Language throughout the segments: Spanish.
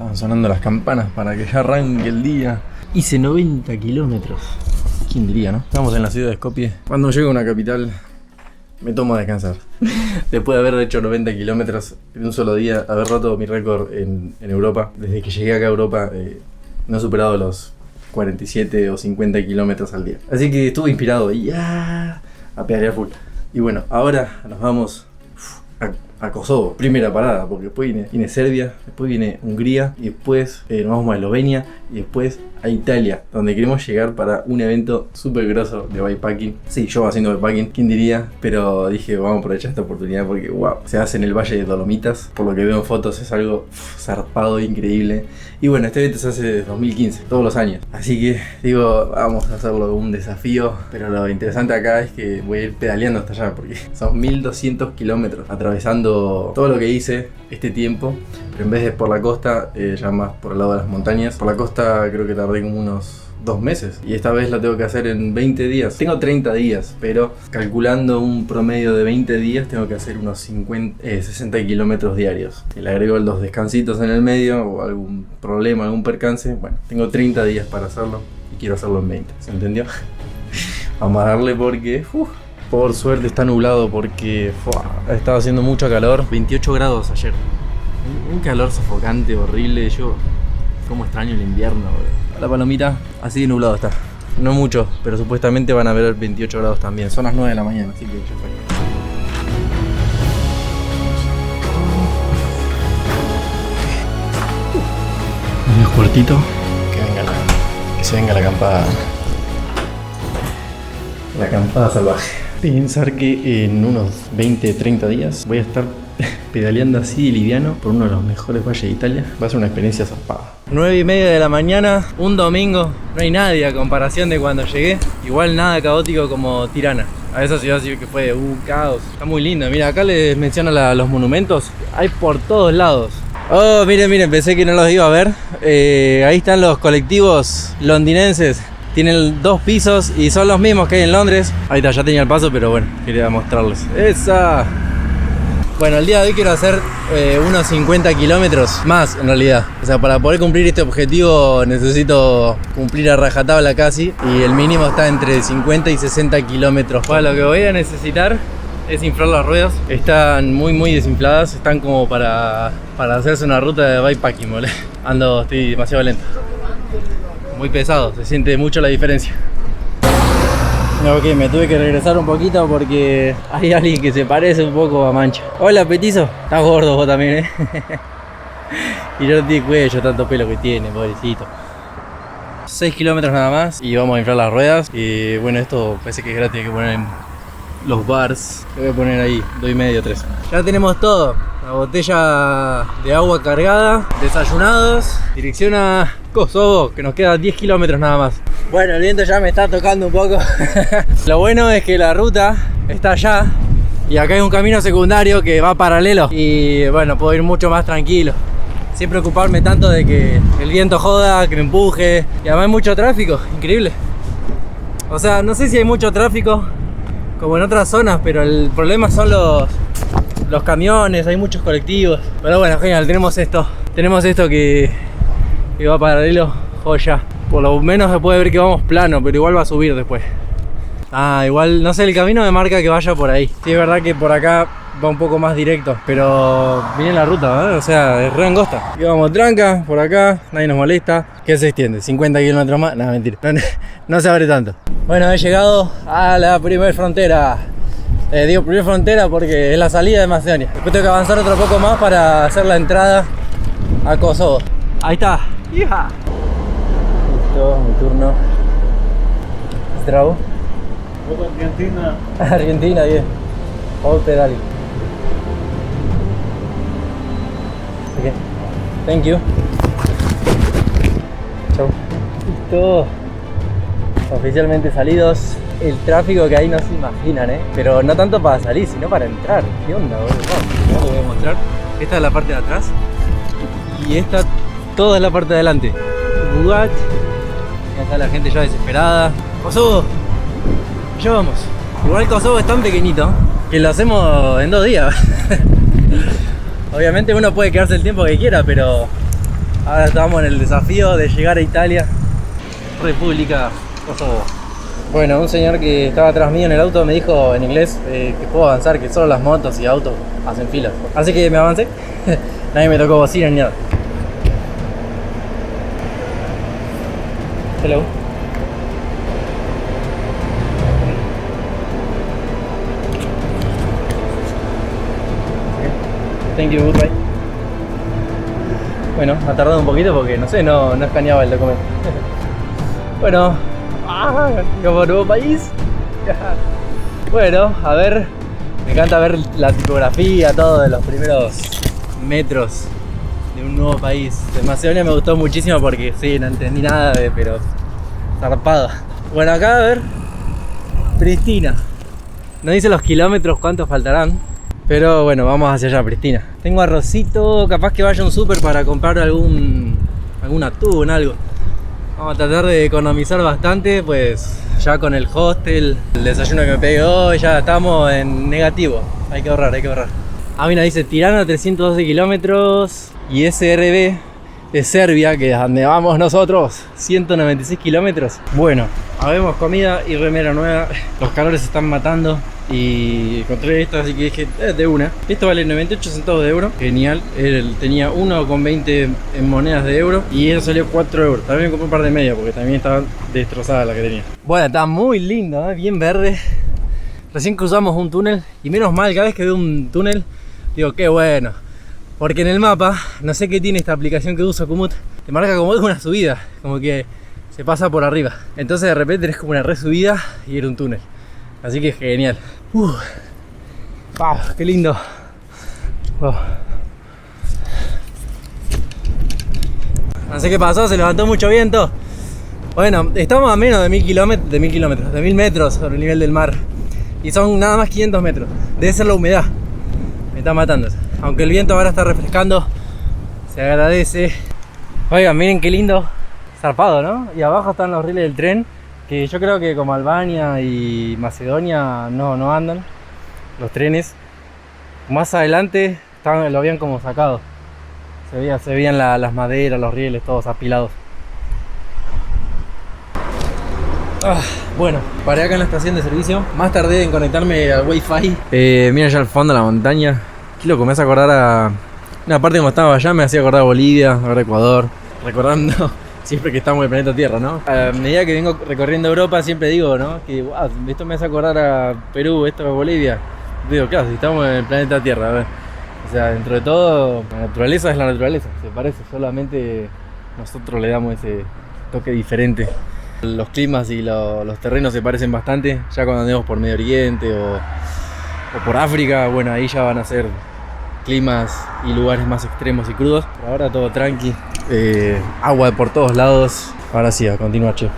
Estaban sonando las campanas para que ya arranque el día. Hice 90 kilómetros. ¿Quién diría, no? Estamos en la ciudad de Skopje. Cuando llego a una capital, me tomo a descansar. Después de haber hecho 90 kilómetros en un solo día, haber roto mi récord en Europa. Desde que llegué acá a Europa, no he superado los 47 o 50 kilómetros al día. Así que estuve inspirado y a pedalear full. Y bueno, ahora nos vamos a Kosovo, primera parada, porque después viene Serbia, después viene Hungría y después nos vamos a Eslovenia y después a Italia, donde queremos llegar para un evento súper grosso de bikepacking. Sí, yo haciendo bikepacking, ¿quién diría? Pero dije, vamos a aprovechar esta oportunidad porque wow, se hace en el Valle de Dolomitas. Por lo que veo en fotos es algo zarpado, increíble. Y bueno, este evento se hace desde 2015, todos los años. Así que digo, vamos a hacerlo un desafío. Pero lo interesante acá es que voy a ir pedaleando hasta allá, porque son 1200 kilómetros atravesando todo lo que hice este tiempo. Pero en vez de por la costa, ya más por el lado de las montañas. Por la costa creo que tardé como unos 2 meses. Y esta vez lo tengo que hacer en 20 días. Tengo 30 días, pero calculando un promedio de 20 días, tengo que hacer unos 60 kilómetros diarios. Y le agrego los descansitos en el medio o algún problema, algún percance. Bueno, tengo 30 días para hacerlo y quiero hacerlo en 20. ¿Se entendió? Vamos a darle porque... por suerte está nublado porque ha estado haciendo mucho calor. 28 grados ayer. Un calor sofocante, horrible. Yo como extraño el invierno, bro. La palomita, así de nublado está. No mucho, pero supuestamente van a haber 28 grados también. Son las 9 de la mañana, así que ya fue. Un cuartito. Que se venga la acampada. La acampada salvaje. Pensar que en unos 20-30 días voy a estar pedaleando así de liviano por uno de los mejores valles de Italia. Va a ser una experiencia zarpada. 9:30 de la mañana, un domingo. No hay nadie a comparación de cuando llegué. Igual nada caótico como Tirana. A esa ciudad sí que fue un caos. Está muy linda. Mira, acá les menciono los monumentos. Hay por todos lados. Oh, miren, pensé que no los iba a ver. Ahí están los colectivos londinenses. Tienen 2 pisos y son los mismos que hay en Londres. Ahí está, ya tenía el paso, pero bueno, quería mostrarles. ¡Esa! Bueno, el día de hoy quiero hacer unos 50 kilómetros más en realidad. O sea, para poder cumplir este objetivo necesito cumplir a rajatabla casi. Y el mínimo está entre 50 y 60 kilómetros. Bueno, lo que voy a necesitar es inflar las ruedas. Están muy desinfladas. Están como para hacerse una ruta de bikepacking, ¿vale? Estoy demasiado lento. Muy pesado, se siente mucho la diferencia. Ok, me tuve que regresar un poquito porque hay alguien que se parece un poco a Mancha. Hola, petizo. Estás gordo vos también, Y no tiene cuello, tanto pelo que tiene, pobrecito. 6 kilómetros nada más y vamos a inflar las ruedas. Y bueno, esto parece que es gratis, hay que poner en los bars. Lo voy a poner ahí, 2,5, 3. Ya tenemos todo. La botella de agua cargada, desayunados, dirección a Kosovo, que nos queda 10 kilómetros nada más. Bueno, el viento ya me está tocando un poco. Lo bueno es que la ruta está allá y acá hay un camino secundario que va paralelo y bueno, puedo ir mucho más tranquilo, sin preocuparme tanto de que el viento joda, que me empuje. Y además hay mucho tráfico, increíble. O sea, no sé si hay mucho tráfico como en otras zonas, pero el problema son los camiones, hay muchos colectivos. Pero bueno, genial, tenemos esto que va paralelo, joya. Por lo menos se puede ver que vamos plano, pero igual va a subir después. Igual, no sé, el camino me marca que vaya por ahí. Sí, es verdad que por acá va un poco más directo, pero viene la ruta, ¿verdad? O sea, es re angosta. Y vamos tranca, por acá, nadie nos molesta. ¿Qué se extiende? ¿50 kilómetros más? No, mentira, no se abre tanto. Bueno, he llegado a la primera frontera. Digo primera frontera porque es la salida de Macedonia. Después tengo que avanzar otro poco más para hacer la entrada a Kosovo. Ahí está. ¡Hija! Listo, mi turno. Zdravo. Argentina. Argentina, bien. All pedali. Ok. Thank you. Chau. Listo. Oficialmente salidos. El tráfico que hay no se imaginan, pero no tanto para salir, sino para entrar. ¿Qué onda, boludo? Vamos, te voy a mostrar. Esta es la parte de atrás y esta toda es la parte de adelante. What? Y acá la gente ya desesperada. Kosovo, ya vamos. Igual Kosovo es tan pequeñito que lo hacemos en 2 días. Obviamente uno puede quedarse el tiempo que quiera, pero Ahora estamos en el desafío de llegar a Italia, República Kosovo. Bueno, un señor que estaba atrás mío en el auto me dijo en inglés que puedo avanzar, que solo las motos y autos hacen filas. Así que me avancé. Nadie me tocó bocina ni nada. Hello. Thank you, goodbye. Bueno, ha tardado un poquito porque no sé, no escaneaba el documento. Bueno, como nuevo país. Bueno, a ver, me encanta ver la tipografía, todo de los primeros metros de un nuevo país. De Macedonia me gustó muchísimo porque sí, no entendí nada, pero zarpado. Bueno, acá a ver, Pristina. No dice los kilómetros cuántos faltarán, pero bueno, vamos hacia allá, Pristina. Tengo arrocito, capaz que vaya a un súper para comprar algún atún, algo. Vamos a tratar de economizar bastante, pues ya con el hostel, el desayuno que me pegué hoy, ya estamos en negativo. Hay que ahorrar, hay que ahorrar. Ah, mira, dice Tirana 312 kilómetros y SRB de Serbia, que es donde vamos nosotros, 196 kilómetros. Bueno, habemos comida y remera nueva. Los calores se están matando y encontré esto, así que dije, de una. Esto vale 98 centavos de euro. Genial. Él tenía 1,20 en monedas de euro y eso salió 4 euros. También me compré un par de medias porque también estaba destrozada la que tenía. Bueno, está muy lindo, bien verde. Recién cruzamos un túnel y menos mal, cada vez que veo un túnel digo, qué bueno. Porque en el mapa, no sé qué tiene esta aplicación que uso, Komoot, te marca como una subida, como que se pasa por arriba. Entonces de repente tenés como una resubida y era un túnel. Así que genial. ¡Qué lindo! Wow. No sé qué pasó, se levantó mucho viento. Bueno, estamos a menos de 1000 metros sobre el nivel del mar. Y son nada más 500 metros. Debe ser la humedad. Me está matando eso. Aunque el viento ahora está refrescando, se agradece. Oigan, miren qué lindo. Zarpado, ¿no? Y abajo están los rieles del tren, que yo creo que como Albania y Macedonia no andan los trenes. Más adelante lo habían como sacado. Se veían las maderas, los rieles, todos apilados. Bueno, paré acá en la estación de servicio. Más tardé en conectarme al wifi. Miren allá al fondo la montaña. Qué loco, me hace acordar a... Una parte cuando estaba allá me hacía acordar a Bolivia, ahora Ecuador. Recordando siempre que estamos en el planeta Tierra, ¿no? A medida que vengo recorriendo Europa siempre digo, ¿no? Que wow, esto me hace acordar a Perú, esto a Bolivia. Digo, claro, si estamos en el planeta Tierra, a ver. O sea, dentro de todo, la naturaleza es la naturaleza, se parece, solamente nosotros le damos ese toque diferente. Los climas y los terrenos se parecen bastante, ya cuando andemos por Medio Oriente o por África, bueno, ahí ya van a ser climas y lugares más extremos y crudos. Por ahora todo tranqui, agua por todos lados. Ahora sí, a continuar, che.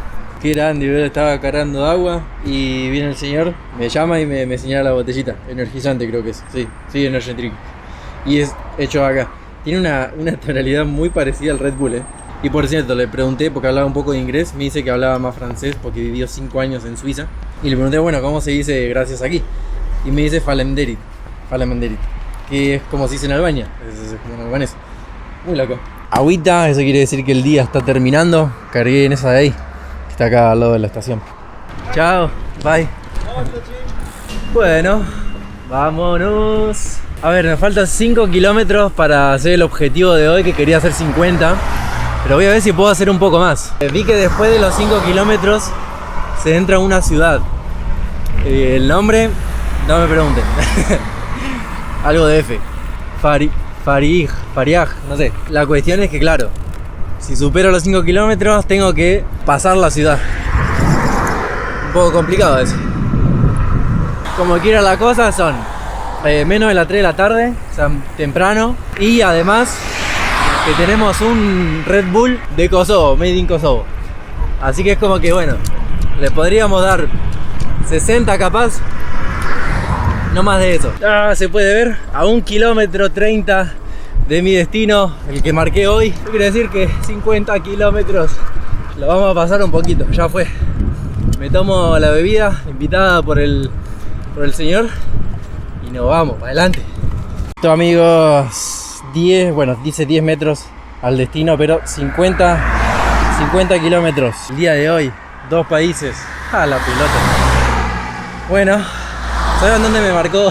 Qué grande, yo estaba cargando agua y viene el señor, me llama y me señala la botellita, energizante creo que es, sí, Energy Drink. Y es hecho acá. Tiene una tonalidad muy parecida al Red Bull, Y por cierto, le pregunté, porque hablaba un poco de inglés, me dice que hablaba más francés porque vivió 5 años en Suiza. Y le pregunté, bueno, ¿cómo se dice gracias aquí? Y me dice Falemderit, que es como se dice en Albania, es como en albanés. Muy loco. Agüita, eso quiere decir que el día está terminando. Cargué en esa de ahí, que está acá al lado de la estación. Chao, bye. Bueno, vámonos. A ver, me faltan 5 kilómetros para hacer el objetivo de hoy, que quería hacer 50. Pero voy a ver si puedo hacer un poco más. Vi que después de los 5 kilómetros se entra a una ciudad. El nombre, no me pregunten. Algo de F. Fariaj, no sé. La cuestión es que, claro, si supero los 5 kilómetros tengo que pasar la ciudad. Un poco complicado eso. Como quiera la cosa, son menos de las 3 de la tarde, o sea, temprano. Y además que tenemos un Red Bull de Kosovo, Made in Kosovo. Así que es como que, bueno, le podríamos dar 60 capaz, no más de eso. Se puede ver a 1,30 kilómetros de mi destino, el que marqué hoy. Eso quiere decir que 50 kilómetros lo vamos a pasar un poquito, ya fue. Me tomo la bebida invitada por el señor y nos vamos, para adelante. Esto, amigos, 10, bueno, dice 10 metros al destino, pero 50 kilómetros. El día de hoy, 2 países. Ah, la pelota. Bueno, ¿saben dónde me marcó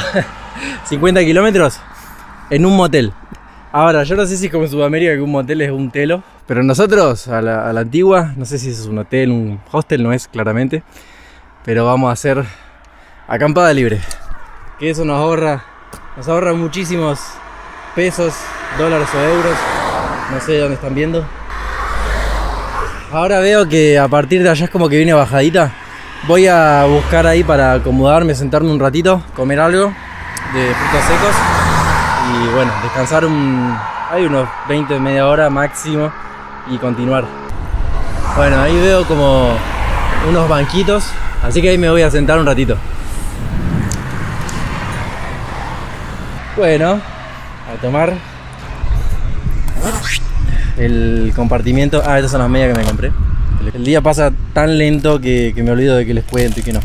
50 kilómetros? En un motel. Ahora, yo no sé si como en Sudamérica que un motel es un telo, pero nosotros, a la antigua, no sé si es un hotel, un hostel, no es claramente, pero vamos a hacer acampada libre. Que eso nos ahorra muchísimos pesos, dólares o euros, no sé dónde están viendo. Ahora veo que a partir de allá es como que viene bajadita. Voy a buscar ahí para acomodarme, sentarme un ratito, comer algo de frutos secos y bueno, descansar hay unos 20, media hora máximo y continuar. Bueno, ahí veo como unos banquitos, así que ahí me voy a sentar un ratito. Bueno, a tomar el compartimiento. Ah, estas son las medias que me compré. El día pasa tan lento que me olvido de que les cuento y que no.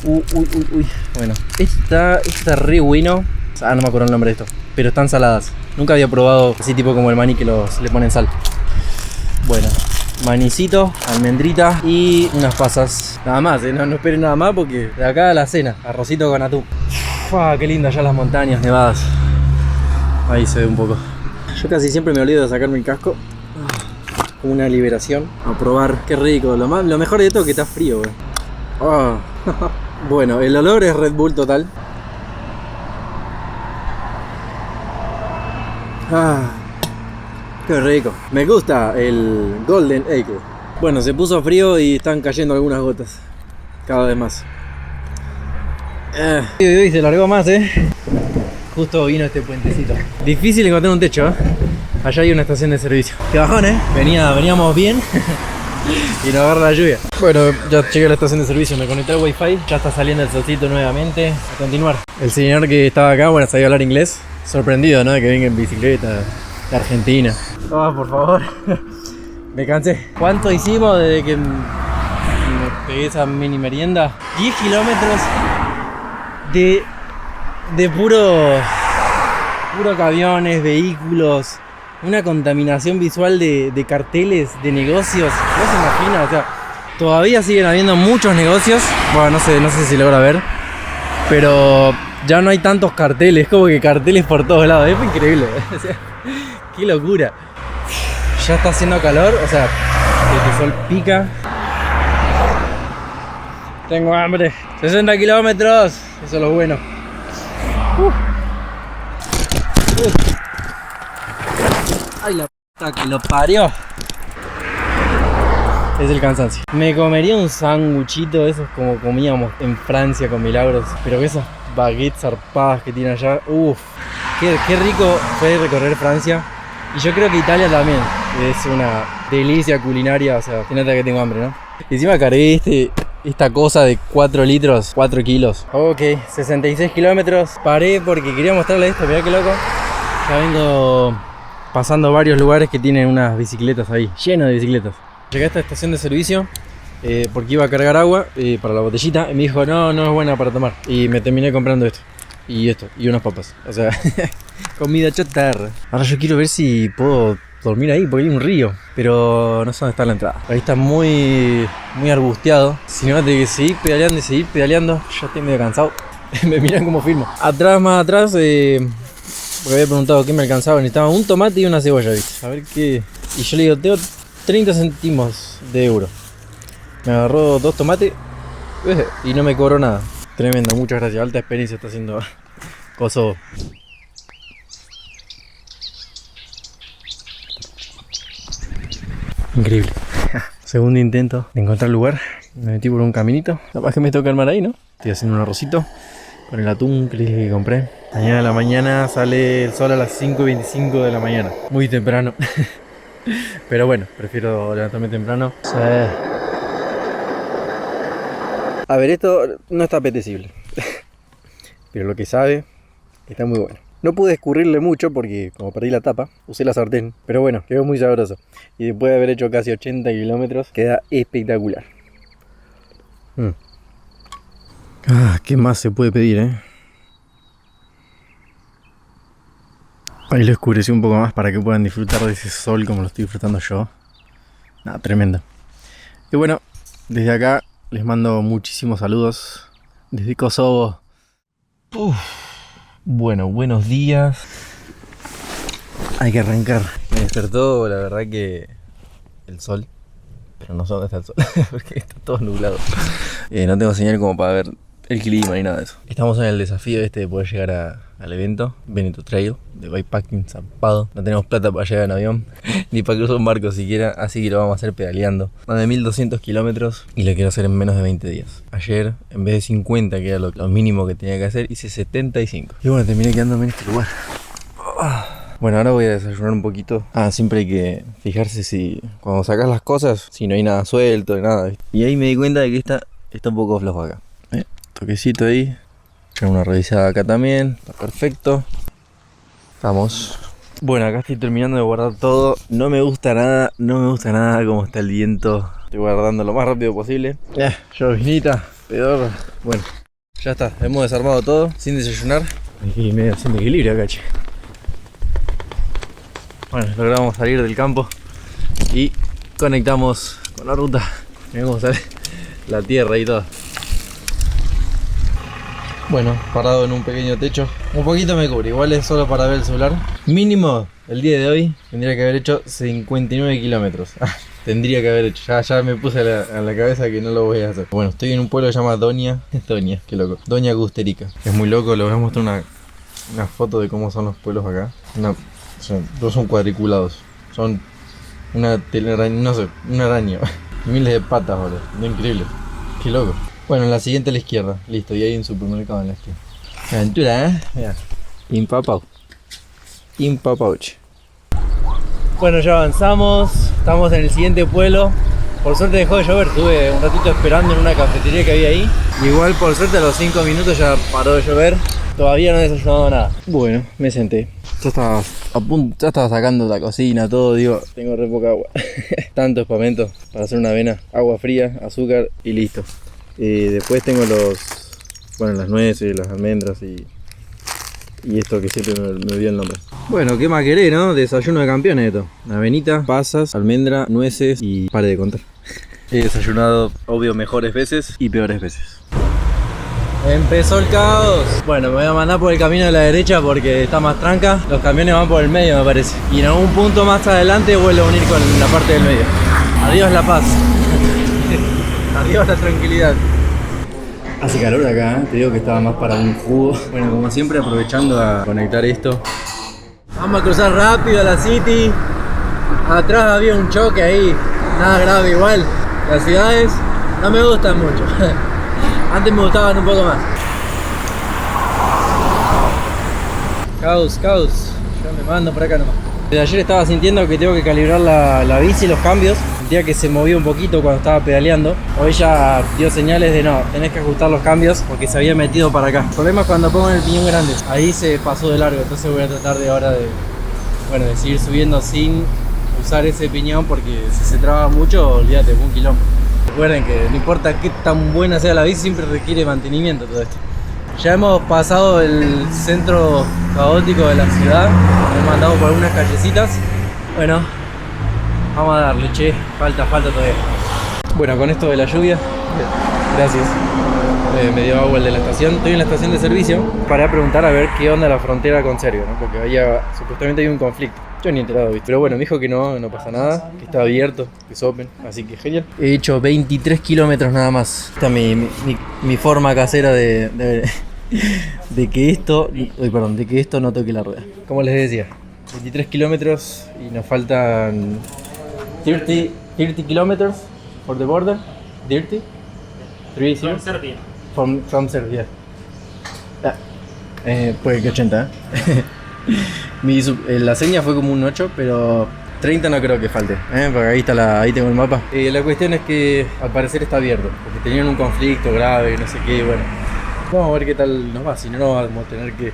Uy. Bueno, esta re bueno. Ah, no me acuerdo el nombre de esto, pero están saladas. Nunca había probado así tipo como el maní que le ponen sal. Bueno, manicito, almendrita y unas pasas. Nada más, no esperen nada más porque de acá a la cena, arrocito con atún. Qué lindas ya las montañas nevadas. Ahí se ve un poco. Yo casi siempre me olvido de sacarme el casco. Como una liberación. A probar, qué rico. Lo mejor de todo es que está frío, güey. Bueno, el olor es Red Bull total. Qué rico. Me gusta el Golden Acre. Bueno, se puso frío y están cayendo algunas gotas. Cada vez más. Hoy se largó más, Justo vino este puentecito. Difícil encontrar un techo, Allá hay una estación de servicio. Qué bajón, veníamos bien y nos agarra la lluvia. Bueno, ya llegué a la estación de servicio, me conecté al wifi. Ya está saliendo el solcito nuevamente. A continuar. El señor que estaba acá, bueno, sabía hablar inglés. Sorprendido, ¿no? De que venga en bicicleta de Argentina. Por favor. Me cansé. ¿Cuánto hicimos desde que me pegué esa mini merienda? 10 kilómetros de puro camiones, vehículos, una contaminación visual de carteles, de negocios. No se imagina, o sea, todavía siguen habiendo muchos negocios. Bueno, no sé si logra ver, pero ya no hay tantos carteles, es como que carteles por todos lados, es increíble. O sea, qué locura. Ya está haciendo calor, o sea, el sol pica. Tengo hambre. 60 kilómetros, eso es lo bueno. Ay, la puta que lo parió. Es el cansancio. Me comería un sanguchito de esos como comíamos en Francia con Milagros, pero que esas baguettes zarpadas que tiene allá. Qué rico fue recorrer Francia. Y yo creo que Italia también es una delicia culinaria. O sea, se nota que tengo hambre, ¿no? Y encima cargué esta cosa de 4 litros, 4 kilos. Ok, 66 kilómetros. Paré porque quería mostrarles esto, mirá qué loco. Ya vengo pasando varios lugares que tienen unas bicicletas ahí, lleno de bicicletas. Llegué a esta estación de servicio porque iba a cargar agua para la botellita y me dijo no es buena para tomar. Y me terminé comprando esto y unas papas. O sea, comida chatarra. Ahora yo quiero ver si puedo dormir ahí porque hay un río, pero no sé dónde está la entrada. Ahí está muy arbusteado. Si no, tengo que seguir pedaleando. Ya estoy medio cansado. Me miran como filmo. Más atrás, porque había preguntado qué me alcanzaba. Necesitaba un tomate y una cebolla, ¿viste? A ver qué. Y yo le digo, tengo 30 céntimos de euro. Me agarró 2 tomates y no me cobró nada. Tremendo, muchas gracias. Alta experiencia está haciendo Kosovo. Increíble. Segundo intento de encontrar lugar. Me metí por un caminito. Capaz que me toca armar ahí, ¿no? Estoy haciendo un arrocito con el atún que les dije que compré. Mañana a la mañana sale el sol a las 5:25 de la mañana. Muy temprano. Pero bueno, prefiero levantarme temprano. Sí. A ver, esto no está apetecible. Pero lo que sabe está muy bueno. No pude escurrirle mucho porque como perdí la tapa, usé la sartén. Pero bueno, quedó muy sabroso. Y después de haber hecho casi 80 kilómetros, queda espectacular. ¿Qué más se puede pedir, Ahí lo oscurecí un poco más para que puedan disfrutar de ese sol como lo estoy disfrutando yo. Nada, tremendo. Y bueno, desde acá les mando muchísimos saludos desde Kosovo. Bueno, buenos días. Hay que arrancar. Me despertó, la verdad, que el sol. Pero no sé dónde está el sol, porque está todo nublado. No tengo señal como para ver el clima ni nada de eso. Estamos en el desafío de poder llegar al evento Veneto Trail de bikepacking zampado. No tenemos plata para llegar en avión ni para cruzar un barco siquiera, así que lo vamos a hacer pedaleando. Más de 1200 kilómetros y lo quiero hacer en menos de 20 días. Ayer, en vez de 50, que era lo mínimo que tenía que hacer, hice 75. Y bueno, terminé quedándome en este lugar. Bueno, ahora voy a desayunar un poquito. Siempre hay que fijarse si cuando sacas las cosas, si no hay nada suelto ni nada. Y ahí me di cuenta de que está un poco flojo acá. Toquecito ahí. Echar una revisada acá también. Está perfecto. Vamos. Bueno, acá estoy terminando de guardar todo. No me gusta nada cómo está el viento. Estoy guardando lo más rápido posible. Llovinita, pedorra. Bueno, ya está. Hemos desarmado todo sin desayunar. Y medio sin equilibrio acá, che. Bueno, logramos salir del campo y conectamos con la ruta. Vamos a ver la tierra y todo. Bueno, parado en un pequeño techo. Un poquito me cubre, igual es solo para ver el celular. Mínimo, el día de hoy tendría que haber hecho 59 kilómetros. Tendría que haber hecho, ya me puse a la cabeza que no lo voy a hacer. Bueno, estoy en un pueblo que se llama Doña, qué loco, Doña Gusterica. Es muy loco, les voy a mostrar una foto de cómo son los pueblos acá. No son cuadriculados, son una telaraña, no sé, una araña. Miles de patas, boludo, increíble, qué loco. Bueno, en la siguiente a la izquierda, listo, y hay un supermercado en la izquierda. Aventura, Mira, Impapauch. Bueno, ya avanzamos, estamos en el siguiente pueblo. Por suerte dejó de llover, estuve un ratito esperando en una cafetería que había ahí. Igual por suerte a los 5 minutos ya paró de llover. Todavía no he desayunado nada. Bueno, me senté. Ya estaba sacando la cocina, todo, digo, tengo re poca agua. Tanto espamento para hacer una avena, agua fría, azúcar y listo. Después tengo las nueces, las almendras y esto que siempre me olvido el nombre. Bueno, ¿qué más querés, no? Desayuno de campeones esto. Avenita, pasas, almendra, nueces y pare de contar. He desayunado, obvio, mejores veces y peores veces. Empezó el caos. Bueno, me voy a mandar por el camino de la derecha porque está más tranca. Los camiones van por el medio, me parece. Y en algún punto más adelante vuelvo a unir con la parte del medio. Adiós la paz. Adiós la tranquilidad. Hace calor acá, te digo que estaba más para un jugo. Bueno, como siempre, aprovechando a conectar esto. Vamos a cruzar rápido a la city. Atrás había un choque ahí. Nada grave igual. Las ciudades no me gustan mucho. Antes me gustaban un poco más. Caos. Yo me mando por acá nomás. Desde ayer estaba sintiendo que tengo que calibrar la bici y los cambios. Sentía que se movía un poquito cuando estaba pedaleando. Hoy ya dio señales de no, tenés que ajustar los cambios porque se había metido para acá. El problema es cuando pongo en el piñón grande. Ahí se pasó de largo, entonces voy a tratar de ahora de seguir subiendo sin usar ese piñón porque si se traba mucho, olvídate, un quilombo. Recuerden que no importa qué tan buena sea la bici, siempre requiere mantenimiento todo esto. Ya hemos pasado el centro caótico de la ciudad, hemos andado por algunas callecitas. Bueno, vamos a darle, che, falta todavía. Bueno, con esto de la lluvia, gracias. Me dio agua el de la estación. Estoy en la estación de servicio para preguntar a ver qué onda la frontera con Serbia, ¿no? Porque supuestamente hay un conflicto. Yo ni enterado, ¿viste? Pero bueno, me dijo que no pasa nada, que está abierto, que es open, así que genial. He hecho 23 kilómetros nada más. Esta es mi forma casera de que esto no toque la rueda. Como les decía, 23 kilómetros y nos faltan 30 kilómetros for the border. 30? 30? From Serbia. From Serbia. Puede que 80, la seña fue como un 8, pero 30 no creo que falte, porque ahí tengo el mapa. La cuestión es que al parecer está abierto, porque tenían un conflicto grave, no sé qué, bueno. Vamos a ver qué tal nos va, si no vamos a tener que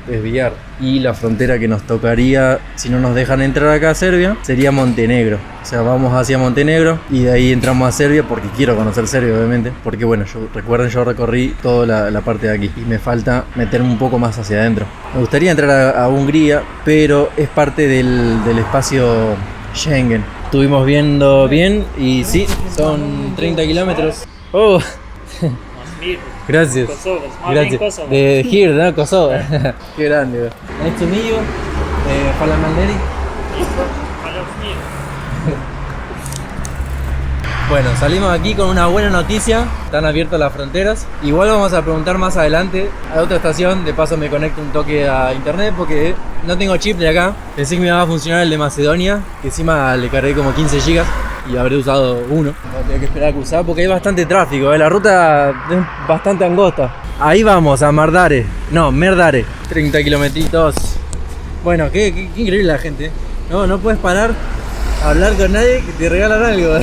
desviar. Y la frontera que nos tocaría, si no nos dejan entrar acá a Serbia, sería Montenegro. O sea, vamos hacia Montenegro y de ahí entramos a Serbia porque quiero conocer Serbia, obviamente. Porque bueno, recuerden, yo recorrí toda la parte de aquí y me falta meterme un poco más hacia adentro. Me gustaría entrar a Hungría, pero es parte del espacio Schengen. Estuvimos viendo bien y sí, son 30 kilómetros. ¡Oh! Gracias. Gracias. De here, ¿no? Kosovo. Qué grande. Nice to meet you. Falamanleri. Bueno, salimos aquí con una buena noticia. Están abiertas las fronteras. Igual vamos a preguntar más adelante a otra estación. De paso me conecto un toque a internet porque no tengo chip de acá. Pensé que me iba a funcionar el de Macedonia, que encima le cargué como 15 GB y habré usado uno. Voy a tener que esperar a cruzar porque hay bastante tráfico. La ruta es bastante angosta. Ahí vamos, a Merdare. No, Merdare. 30 kilometritos. Bueno, qué increíble la gente. No puedes parar a hablar con nadie que te regalan algo.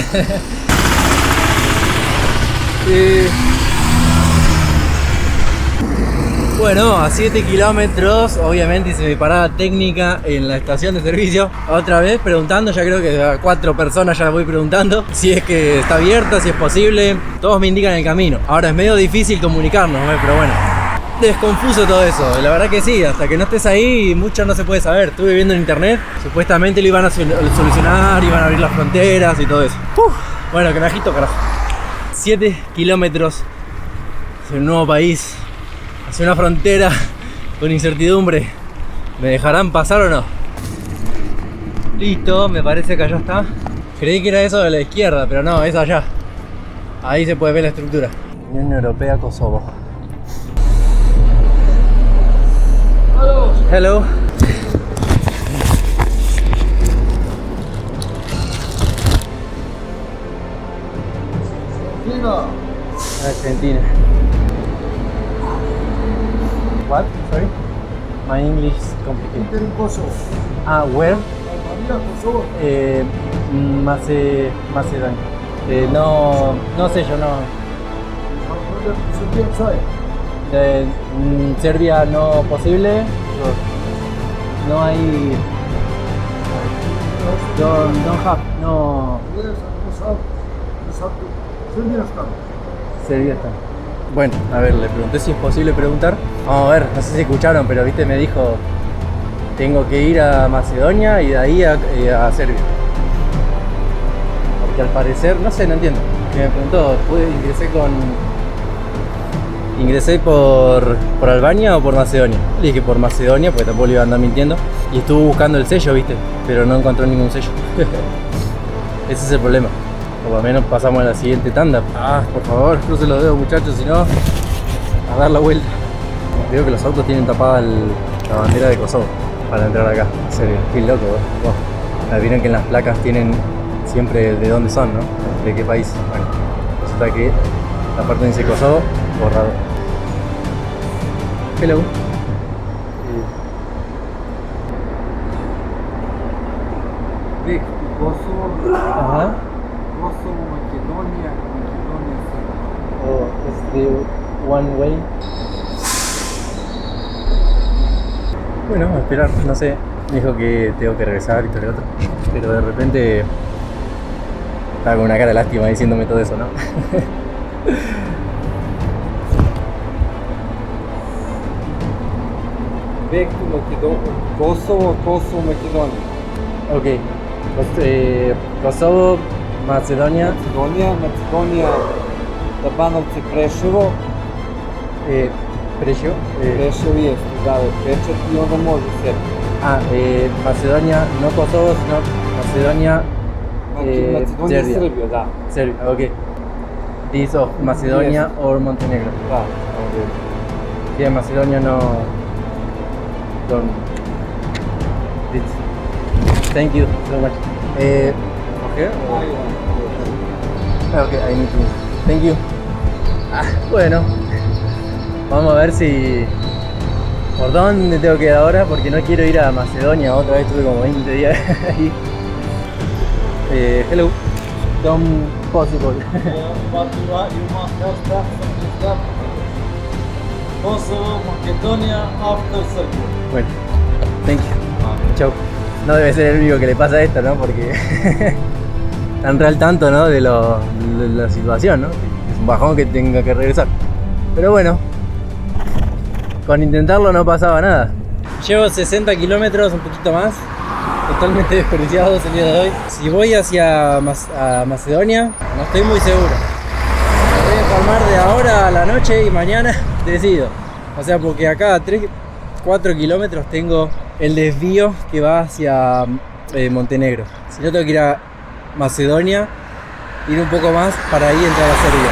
Bueno, a 7 kilómetros, obviamente hice mi parada técnica en la estación de servicio. Otra vez preguntando, ya creo que a 4 personas ya voy preguntando si es que está abierta, si es posible. Todos me indican el camino. Ahora es medio difícil comunicarnos, pero bueno. Desconfuso todo eso, la verdad que sí, hasta que no estés ahí mucho no se puede saber. Estuve viendo en internet, supuestamente lo iban a solucionar, iban a abrir las fronteras y todo eso. Bueno, que me agito, carajo. 7 kilómetros hacia un nuevo país, hacia una frontera con incertidumbre. ¿Me dejarán pasar o no? Listo, me parece que allá está. Creí que era eso de la izquierda, pero no, es allá. Ahí se puede ver la estructura. Unión Europea, Kosovo. Hello. Argentina. What? Sorry? My English is complicated. In Kosovo. Ah, where? Kosovo. Macedonia. No sé yo, no. Serbia no posible. No hay. No. Serbia está. Bueno, a ver, le pregunté si es posible preguntar. Vamos a ver, no sé si escucharon, pero viste, me dijo tengo que ir a Macedonia y de ahí a Serbia. Porque al parecer, no sé, no entiendo. Me preguntó, ingresé por Albania o por Macedonia. Le dije por Macedonia, porque tampoco le iba a andar mintiendo. Y estuvo buscando el sello, viste, pero no encontró ningún sello. Ese es el problema. Por lo menos pasamos a la siguiente tanda. Por favor, crucen los dedos, muchachos, si no, a dar la vuelta. Veo que los autos tienen tapada la bandera de Kosovo para entrar acá. En serio, qué loco, wow. Vieron que en las placas tienen siempre de dónde son, ¿no? De qué país. Bueno, resulta que la parte donde dice Kosovo, borrado. Hello. Kosovo. Ajá. Kosovo, Macedonia, Serbia. Oh, es the one way. Bueno, a esperar, no sé. Me dijo que tengo que regresar y todo lo otro. Pero de repente estaba con una cara de lástima diciéndome todo eso, ¿no? Back to Macedonia. Kosovo, Macedonia. Ok. Kosovo, Macedonia. Macedonia, Tabanovci, Preševo. Preševo. Preševo je, da, pečat i onda može Serbija. Macedonia, no Kosovo, sino Macedonia. Macedonia, Serbia, da. Serbia, ok. This of Macedonia or Montenegro. Da. Okay. Sí, en Macedonia no. Don't. Thank you so much. Okay. Okay, I need to. Thank you. Bueno, vamos a ver si. ¿Por dónde tengo que ir ahora? Porque no quiero ir a Macedonia. Otra vez estuve como 20 días ahí. Hello. Don't possible. But you must have stuff. Kosovo, Macedonia, after Serbia. Bueno, thank you. Chau. No debe ser el único que le pasa esto, ¿no? Porque tan real tanto, ¿no? De la situación, ¿no? Es un bajón que tenga que regresar. Pero bueno, con intentarlo no pasaba nada. Llevo 60 kilómetros, un poquito más. Totalmente desperdiciados el día de hoy. Si voy hacia a Macedonia, no estoy muy seguro. Me voy a informar de ahora a la noche y mañana decido. O sea, porque acá 4 kilómetros tengo el desvío que va hacia Montenegro. Si no, tengo que ir a Macedonia, ir un poco más para ahí entrar a Serbia.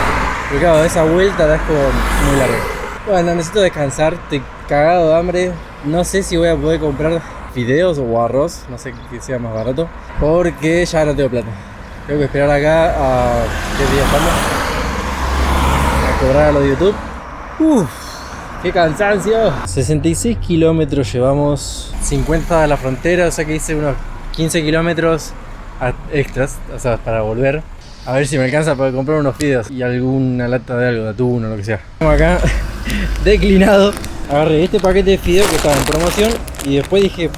Porque claro, esa vuelta es como muy larga. Bueno, necesito descansar, estoy cagado de hambre. No sé si voy a poder comprar fideos o arroz, no sé qué sea más barato, porque ya no tengo plata. Tengo que esperar acá a 10 días estamos a cobrar a lo de YouTube. Uff, qué cansancio. 66 kilómetros llevamos, 50 a la frontera, o sea que hice unos 15 kilómetros extras, o sea, para volver. A ver si me alcanza para comprar unos fideos y alguna lata de algo, de atún o lo que sea. Estamos acá declinado. Agarré este paquete de fideos que estaba en promoción y después dije,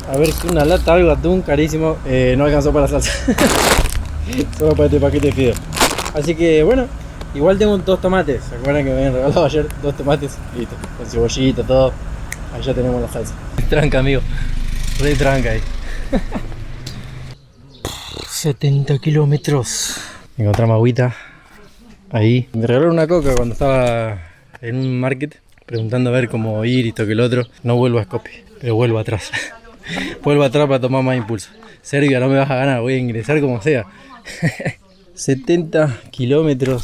a ver si una lata, algo, atún carísimo, no alcanzó para la salsa. Solo para este paquete de fideos. Así que bueno, igual tengo 2 tomates. ¿Se acuerdan que me habían regalado ayer 2 tomates? Listo, con cebollita, todo. Ahí ya tenemos la salsa. Tranca, amigo. Re tranca ahí. 70 kilómetros. Encontramos agüita. Ahí. Me regalaron una coca cuando estaba en un market, preguntando a ver cómo ir y esto que el otro. No vuelvo a Skopje, pero vuelvo atrás. Vuelvo atrás para tomar más impulso. Serbia, no me vas a ganar, voy a ingresar como sea. 70 kilómetros,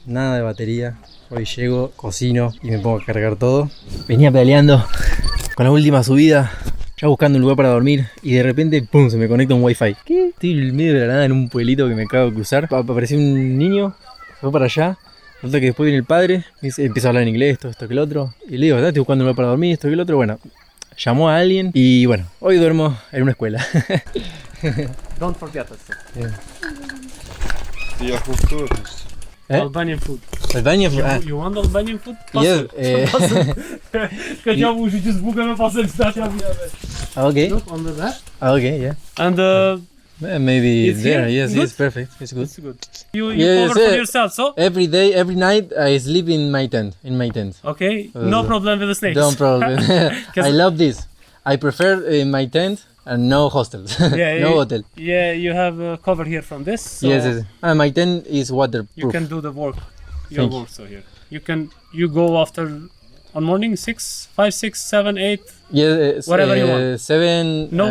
nada de batería. Hoy llego, cocino y me pongo a cargar todo. Venía pedaleando con la última subida, ya buscando un lugar para dormir y de repente, pum, se me conecta un wifi. ¿Qué? Estoy en el medio de la nada en un pueblito que me acabo de cruzar. Apareció un niño, fue para allá. Resulta que después viene el padre, empieza a hablar en inglés, esto que el otro. Y le digo, estoy buscando un lugar para dormir, esto que el otro. Bueno, llamó a alguien y bueno, hoy duermo en una escuela. Don't forget us. Ja, goed. Albanian food. Albania? You want Albanian food? Yes. Kan jou moet je just boeken met pas staat ja. Okay. Look on the left. Okay, yeah. And Maybe It's there. here? Yes, Good? it's perfect. It's good. it's good. You Yes, cover for yourself, so Every day, every night, I sleep in my tent. okay. No problem with the snakes. Don't problem. I love this. I prefer in my tent and no hostels. Yeah, No hotel. Yeah, you have cover here from this. So Yes. My tent is You waterproof. can do the work. Your Thank you. work so here. You go after on morning 6, 5, 6, 7, 8. Yes, Whatever you want. 7. No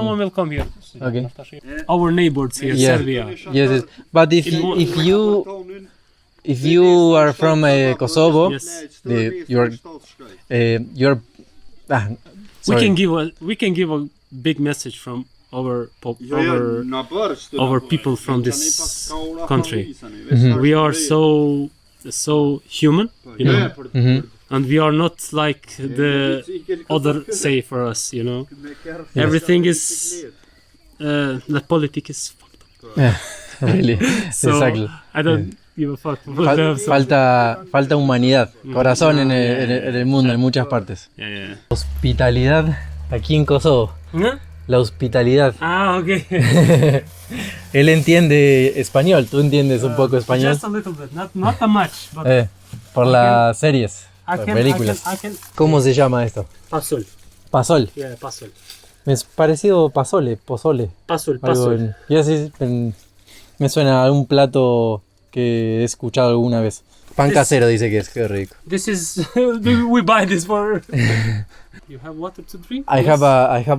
one will come here. Okay. Our neighbors here, Yeah. Serbia. Yes. But if you are from Kosovo, Yes. you're We can give a big message from our people from this country. We are so human, you know, and we are not like the other say for us, you know. Everything is the politics is fucked up. Yeah, really. So Exactly. I don't give a fuck about them. So. Falta humanidad, corazón en el mundo, en muchas partes. Yeah. Hospitalidad aquí en Kosovo. ¿No? La hospitalidad. Ah, okay. Él entiende español, tú entiendes un poco español. Just a little bit, not that much, but Por las series, I las can, películas. I can. ¿Cómo se llama esto? Pasul. Pasol. Yeah, pasul. Me es parecido pozole. Pasul. Ya sí, me suena a un plato que he escuchado alguna vez. Pan casero dice que es, qué rico. This is we buy this for. You have water to drink? I have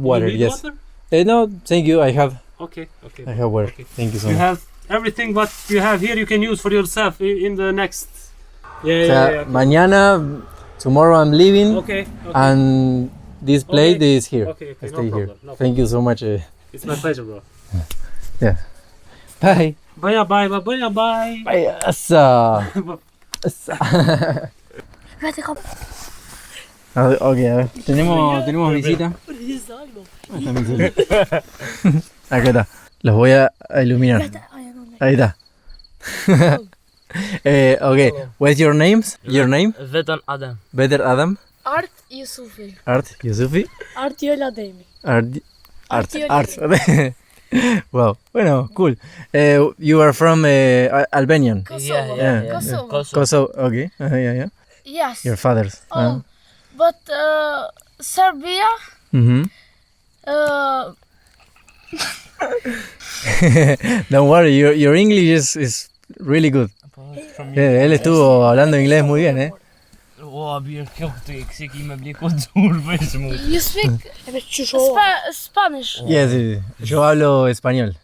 water, You need yes. water? No, thank you. I have Okay. water. Okay. Thank you so You much. have everything what you have here. You can use for yourself in the next. O sea, mañana, tomorrow I'm leaving, Okay. and this plate Okay. is here. Okay. I No stay here. problem. No Thank you so much. It's my pleasure, bro. Bye. Bye. Bye. Asa. Ok, a ver. Tenemos visita. Acá está. Los voy a iluminar. Ahí está. Okay, what's your names? Your name? Vedan Adam. Better Adam? Art Yusufi. Art Yusufi? Art Yola Demi. Art. Wow. Bueno, cool. You are from Albanian. Kosovo. Yeah. Kosovo. Kosovo. Okay. Yeah. Yes. Your father's. Oh, but Serbia. Mhm. Uh, Don't worry, your English is really good. Él estuvo hablando inglés muy bien, you speak Spanish. Yes, yo hablo español.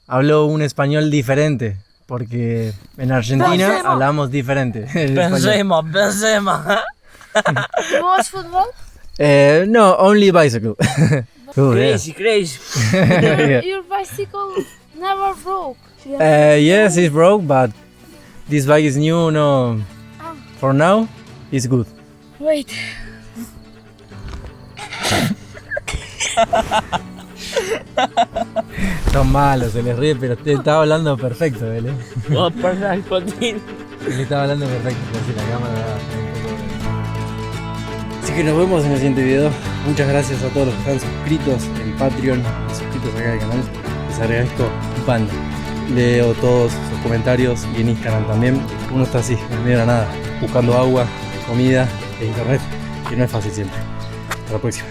Hablo un español diferente, porque en Argentina Benzema. hablamos diferente. el español. Benzema. You watch football? No, only bicycle. Cool, yeah. Crazy. Your bicycle never broke. Yes, it's broke, but this bike is new. No, for now, it's good. Wait. Son malos, se les ríe, pero te estaba hablando perfecto, ¿eh? Perfecto. Le estaba hablando perfecto, pero si la cámara da un poco de... Así que nos vemos en el siguiente video. Muchas gracias a todos los que están suscritos en Patreon y suscritos acá al canal. Les agradezco un pan. Leo todos sus comentarios y en Instagram también. Uno está así, en medio de la nada, buscando agua, comida e internet, que no es fácil siempre. Hasta la próxima.